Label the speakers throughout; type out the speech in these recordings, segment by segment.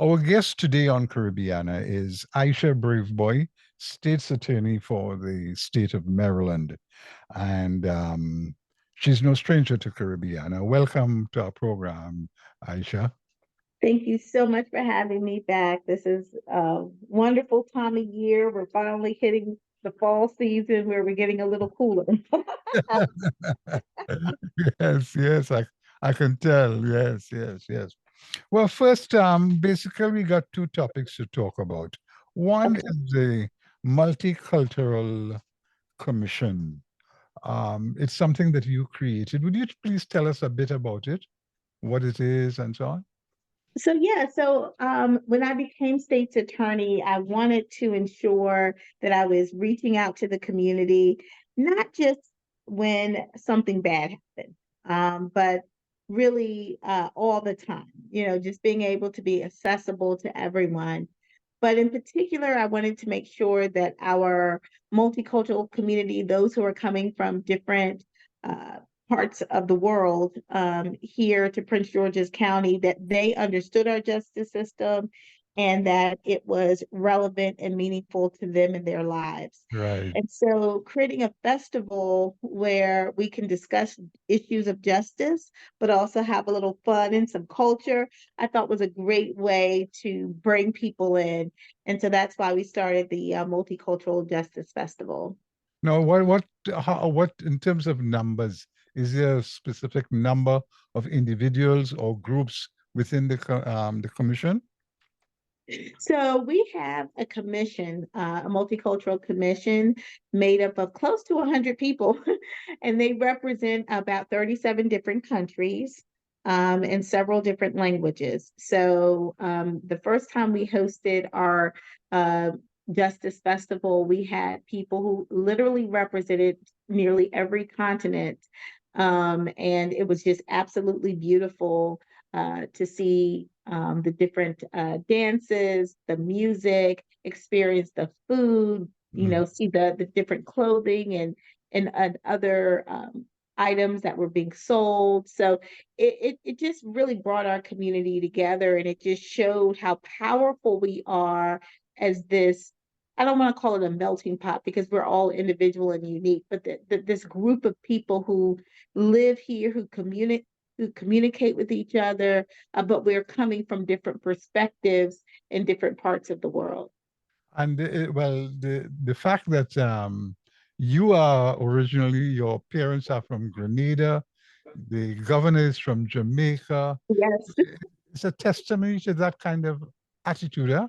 Speaker 1: Our guest today on Caribbeana is Aisha Braveboy, State's Attorney for the state of Maryland. And she's no stranger to Caribbeana. Welcome to our program, Aisha.
Speaker 2: Thank you so much for having me back. This is a wonderful time of year. We're finally hitting the fall season where we're getting a little cooler.
Speaker 1: Yes, yes, I can tell. Yes, yes, yes. Well, first, basically, we got two topics to talk about. One
Speaker 2: Okay.
Speaker 1: is the Multicultural Commission. It's something that you created. Would you please tell us a bit about it, what it is, and so on?
Speaker 2: When I became state's attorney, I wanted to ensure that I was reaching out to the community, not just when something bad happened, but really all the time, just being able to be accessible to everyone. But in particular, I wanted to make sure that our multicultural community, those who are coming from different uh, parts of the world here to Prince George's County, that they understood our justice system and that it was relevant and meaningful to them in their lives.
Speaker 1: Right.
Speaker 2: And so creating a festival where we can discuss issues of justice, but also have a little fun and some culture, I thought was a great way to bring people in. And so that's why we started the Multicultural Justice Festival.
Speaker 1: Now, what, in terms of numbers, is there a specific number of individuals or groups within the commission?
Speaker 2: So we have a commission, a multicultural commission made up of close to 100 people, and they represent about 37 different countries and several different languages. The first time we hosted our uh, Justice Festival, we had people who literally represented nearly every continent. And it was just absolutely beautiful to see the different dances, the music, experience the food,
Speaker 1: Mhm.
Speaker 2: see the different clothing and other items that were being sold. So it just really brought our community together, and it just showed how powerful we are as this. I don't want to call it a melting pot because we're all individual and unique, but this group of people who live here, who communicate with each other, but we're coming from different perspectives in different parts of the world.
Speaker 1: And well, the fact that you are originally, your parents are from Grenada, the governor is from Jamaica.
Speaker 2: Yes.
Speaker 1: It's a testimony to that kind of attitude, huh?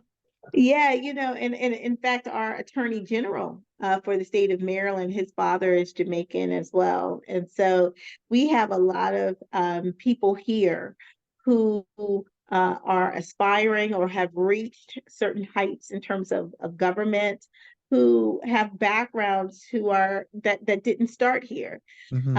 Speaker 2: Yeah, and in fact, our attorney general for the state of Maryland, his father is Jamaican as well. And so we have a lot of people here who are aspiring or have reached certain heights in terms of government, who have backgrounds who are that didn't start here.
Speaker 1: Hmm.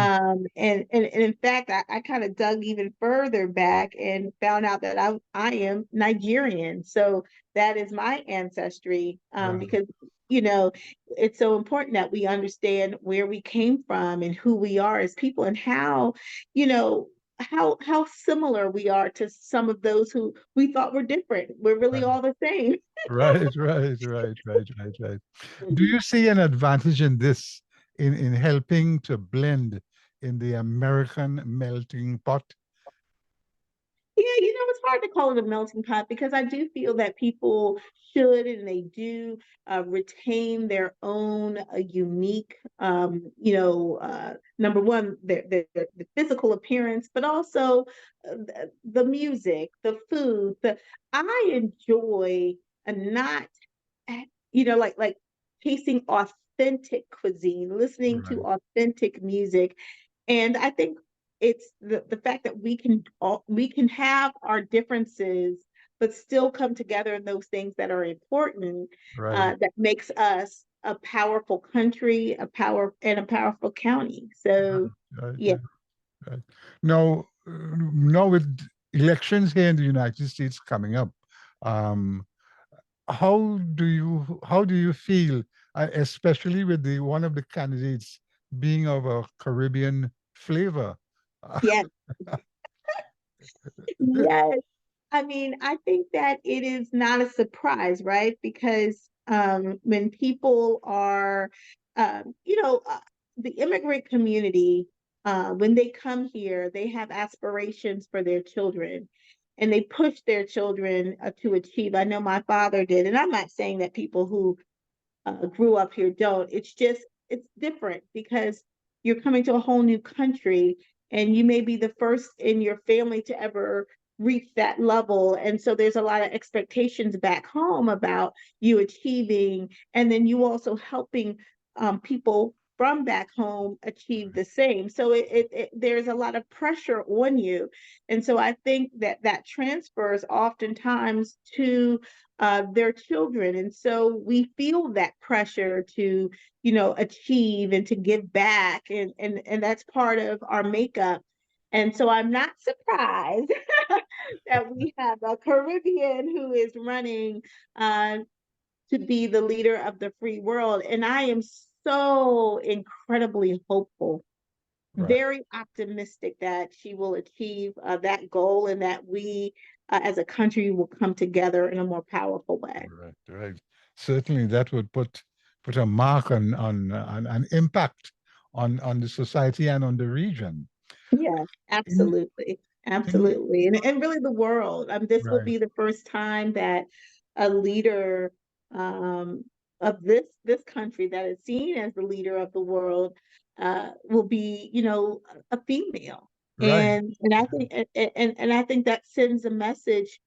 Speaker 2: And in fact, I kind of dug even further back and found out that I am Nigerian. So that is my ancestry,
Speaker 1: Right.
Speaker 2: because, you know, it's so important that we understand where we came from and who we are as people and how, you know, how similar we are to some of those who we thought were different. We're really all the same.
Speaker 1: Right, right, right, right, right, right. Do
Speaker 2: Mhm.
Speaker 1: you see an advantage in this, in helping to blend in the American melting pot?
Speaker 2: Yeah, it's hard to call it a melting pot because I do feel that people should and they do retain their own unique, number one, the physical appearance, but also the music, the food. I enjoy not, like tasting authentic cuisine, listening to
Speaker 1: Right,
Speaker 2: authentic music, and I think it's the fact that we can have our differences but still come together in those things that are important,
Speaker 1: right,
Speaker 2: that makes us a powerful country, a powerful county. So
Speaker 1: right,
Speaker 2: yeah.
Speaker 1: right, right. Now, now with elections here in the United States coming up, um, how do you feel, especially with the one of the candidates being of a Caribbean flavor?
Speaker 2: Yes. Yes. I mean, I think that it is not a surprise, right? Because when people are, the immigrant community, when they come here, they have aspirations for their children and they push their children to achieve. I know my father did, and I'm not saying that people who grew up here don't. It's just, it's different because you're coming to a whole new country and you may be the first in your family to ever reach that level. And so there's a lot of expectations back home about you achieving, and then you also helping people from back home achieve the same. So there's a lot of pressure on you. And so I think that that transfers oftentimes to their children. And so we feel that pressure to, achieve and to give back. And that's part of our makeup. And so I'm not surprised that we have a Caribbean who is running uh, to be the leader of the free world. And I am so incredibly hopeful,
Speaker 1: Right,
Speaker 2: very optimistic that she will achieve that goal and that we as a country will come together in a more powerful way.
Speaker 1: right, right. Certainly, that would put a mark on an impact on the society and on the region.
Speaker 2: Yeah,
Speaker 1: In
Speaker 2: absolutely.
Speaker 1: in
Speaker 2: Absolutely. And really the world. This will
Speaker 1: right,
Speaker 2: be the first time that a leader um, of this country that is seen as the leader of the world will be, a female.
Speaker 1: right,
Speaker 2: And I think and I think that sends a message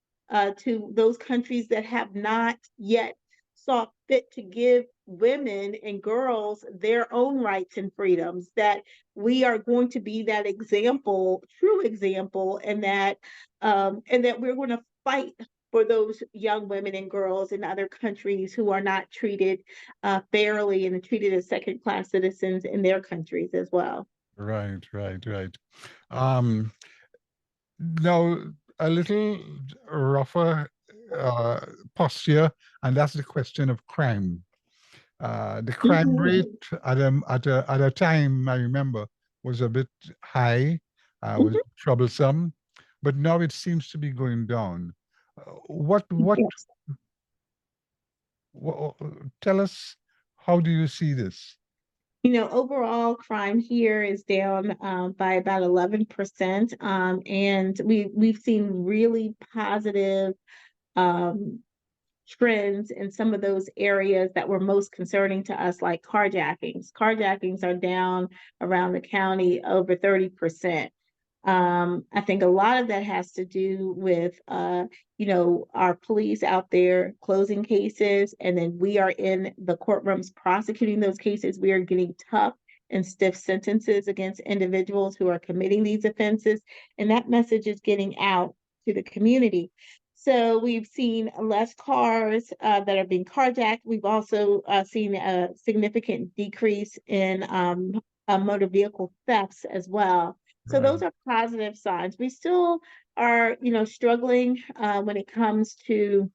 Speaker 2: to those countries that have not yet saw fit to give women and girls their own rights and freedoms, that we are going to be that example, true example, and that we're going to fight for those young women and girls in other countries who are not treated fairly and treated as second class citizens in their countries as well.
Speaker 1: right, right, right. Um, Now, a little rougher uh, posture, and that's the question of crime. The crime rate
Speaker 2: Mhm.
Speaker 1: at a time I remember was a bit high, was
Speaker 2: Mhm.
Speaker 1: troublesome, but now it seems to be going down.
Speaker 2: Yes.
Speaker 1: What tell us, how do you see this?
Speaker 2: Overall crime here is down by about 11%, and we've seen really positive um, trends in some of those areas that were most concerning to us, like carjackings. Carjackings are down around the county over 30%. I think a lot of that has to do with, our police out there closing cases, and then we are in the courtrooms prosecuting those cases. We are getting tough and stiff sentences against individuals who are committing these offenses, and that message is getting out to the community. So we've seen less cars that are being carjacked. We've also seen a significant decrease in motor vehicle thefts as well. So
Speaker 1: Right,
Speaker 2: those are positive signs. We still are, struggling when it comes to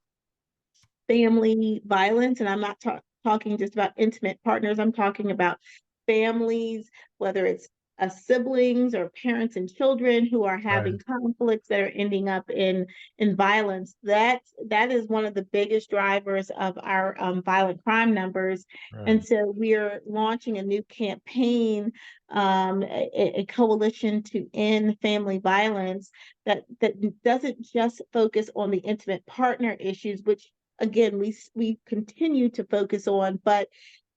Speaker 2: family violence, and I'm not talking just about intimate partners. I'm talking about families, whether it's siblings or parents and children who are
Speaker 1: right,
Speaker 2: having conflicts that are ending up in violence. That is one of the biggest drivers of our violent crime numbers. And
Speaker 1: right,
Speaker 2: so we're launching a new campaign, a coalition to end family violence that doesn't just focus on the intimate partner issues, which again we continue to focus on, but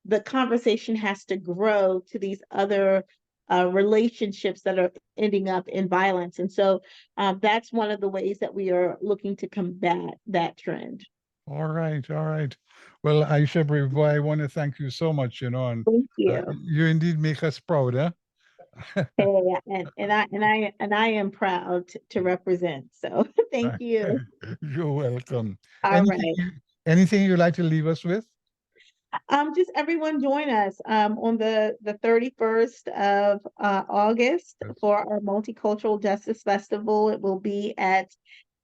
Speaker 2: the conversation has to grow to these other relationships that are ending up in violence. And so that's one of the ways that we are looking to combat that trend.
Speaker 1: all right, all right. Well, Aisha Braveboy, I want to thank you so much, and
Speaker 2: Thank you.
Speaker 1: you indeed make us proud, huh?
Speaker 2: Hey, and I am proud to represent. So thank you.
Speaker 1: You're welcome.
Speaker 2: All
Speaker 1: Anything
Speaker 2: right.
Speaker 1: you, anything you'd like to leave us with?
Speaker 2: Just everyone join us on the 31st of August
Speaker 1: Yes.
Speaker 2: for our Multicultural Justice Festival. It will be at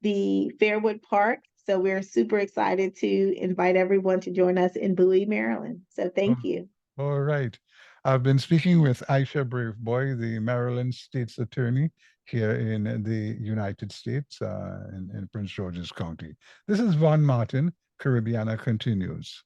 Speaker 2: the Fairwood Park. So we're super excited to invite everyone to join us in Bowie, Maryland. So
Speaker 1: Oh,
Speaker 2: thank you.
Speaker 1: all right. I've been speaking with Aisha Braveboy, the Maryland State's Attorney here in the United States, in Prince George's County. This is Von Martin. Caribbeana continues.